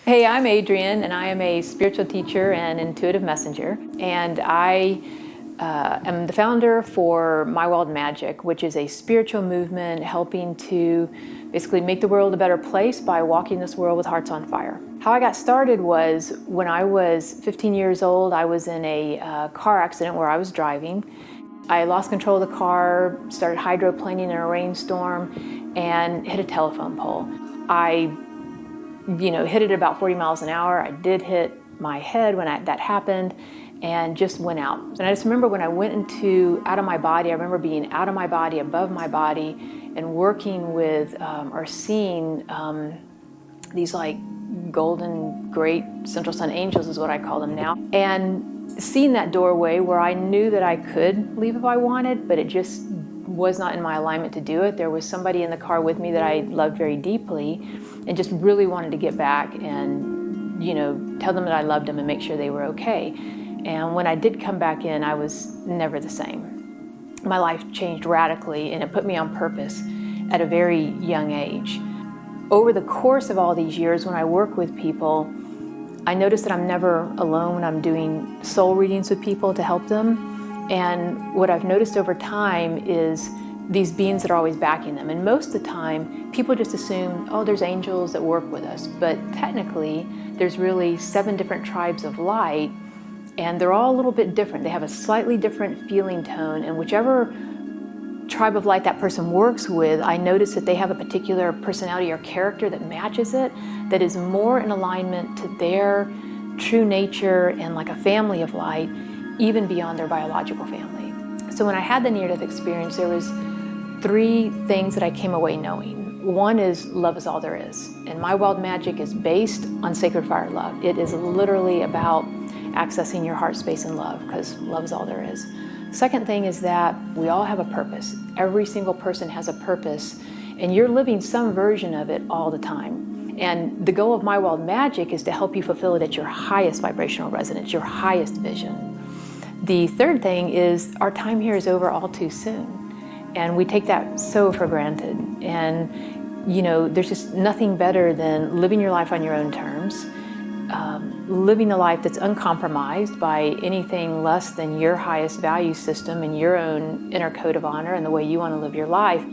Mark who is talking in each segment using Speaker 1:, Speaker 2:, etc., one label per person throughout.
Speaker 1: Hey, I'm Adrienne, and I am a spiritual teacher and intuitive messenger. And I am the founder for My Wild Magic, which is a spiritual movement helping to basically make the world a better place by walking this world with hearts on fire. How I got started was when I was 15 years old. I was in a car accident where I was driving. I lost control of the car, started hydroplaning in a rainstorm, and hit a telephone pole. I hit it about 40 miles an hour. I did hit my head when that happened and just went out. And I just remember when I went out of my body, I remember being out of my body, above my body, and working with or seeing these like golden, great central sun angels is what I call them now. And seeing that doorway where I knew that I could leave if I wanted, but it just was not in my alignment to do it. There was somebody in the car with me that I loved very deeply and just really wanted to get back and, tell them that I loved them and make sure they were okay. And when I did come back in, I was never the same. My life changed radically, and it put me on purpose at a very young age. Over the course of all these years, when I work with people, I notice that I'm never alone when I'm doing soul readings with people to help them. And what I've noticed over time is these beings that are always backing them. And most of the time, people just assume, oh, there's angels that work with us. But technically, there's really 7 different tribes of light, and they're all a little bit different. They have a slightly different feeling tone, and whichever tribe of light that person works with, I notice that they have a particular personality or character that matches it, that is more in alignment to their true nature and like a family of light, even beyond their biological family. So when I had the near-death experience, there was 3 things that I came away knowing. One is love is all there is. And My Wild Magic is based on Sacred Fire Love. It is literally about accessing your heart space and love, because love is all there is. Second thing is that we all have a purpose. Every single person has a purpose, and you're living some version of it all the time. And the goal of My Wild Magic is to help you fulfill it at your highest vibrational resonance, your highest vision. The third thing is our time here is over all too soon. And we take that so for granted. And, there's just nothing better than living your life on your own terms, living a life that's uncompromised by anything less than your highest value system and your own inner code of honor and the way you want to live your life.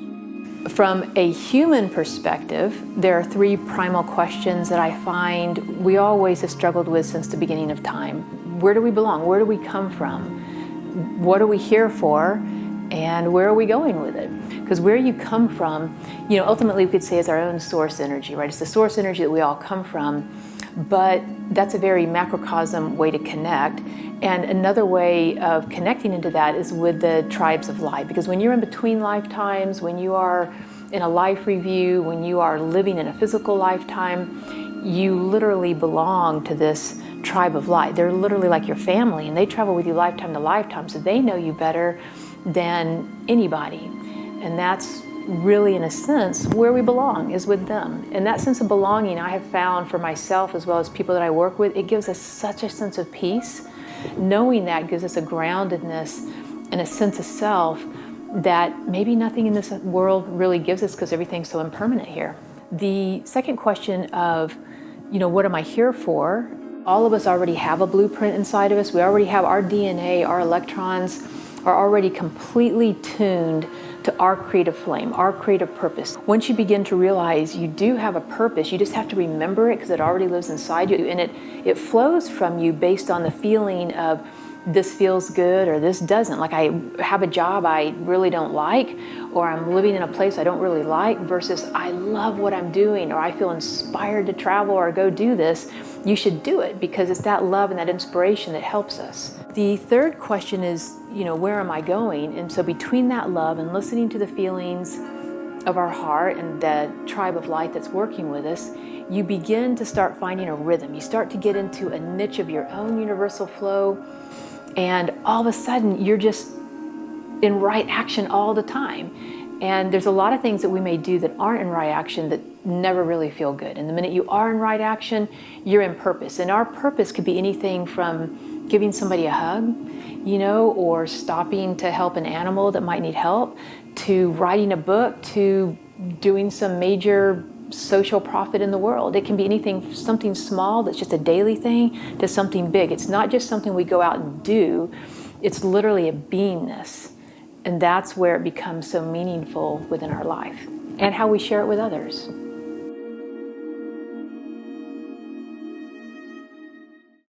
Speaker 1: From a human perspective, there are 3 primal questions that I find we always have struggled with since the beginning of time. Where do we belong? Where do we come from? What are we here for? And where are we going with it? Because where you come from, ultimately we could say is our own source energy, right? It's the source energy that we all come from, but that's a very macrocosm way to connect. And another way of connecting into that is with the tribes of light. Because when you're in between lifetimes, when you are in a life review, when you are living in a physical lifetime, you literally belong to this tribe of light. They're literally like your family, and they travel with you lifetime to lifetime, so they know you better than anybody. And that's really, in a sense, where we belong, is with them. And that sense of belonging, I have found for myself as well as people that I work with, it gives us such a sense of peace. Knowing that gives us a groundedness and a sense of self that maybe nothing in this world really gives us, because everything's so impermanent here. The second question of, what am I here for? All of us already have a blueprint inside of us. We already have our DNA, our electrons are already completely tuned to our creative flame, our creative purpose. Once you begin to realize you do have a purpose, you just have to remember it because it already lives inside you, and it flows from you based on the feeling of this feels good or this doesn't. Like I have a job I really don't like, or I'm living in a place I don't really like, versus I love what I'm doing, or I feel inspired to travel or go do this. You should do it because it's that love and that inspiration that helps us. The third question is, where am I going? And so between that love and listening to the feelings of our heart and the tribe of light that's working with us, you begin to start finding a rhythm. You start to get into a niche of your own universal flow, and all of a sudden you're just in right action all the time. And there's a lot of things that we may do that aren't in right action that never really feel good. And the minute you are in right action, you're in purpose. And our purpose could be anything from giving somebody a hug, or stopping to help an animal that might need help, to writing a book, to doing some major social profit in the world. It can be anything, something small that's just a daily thing, to something big. It's not just something we go out and do, it's literally a beingness. And that's where it becomes so meaningful within our life and how we share it with others.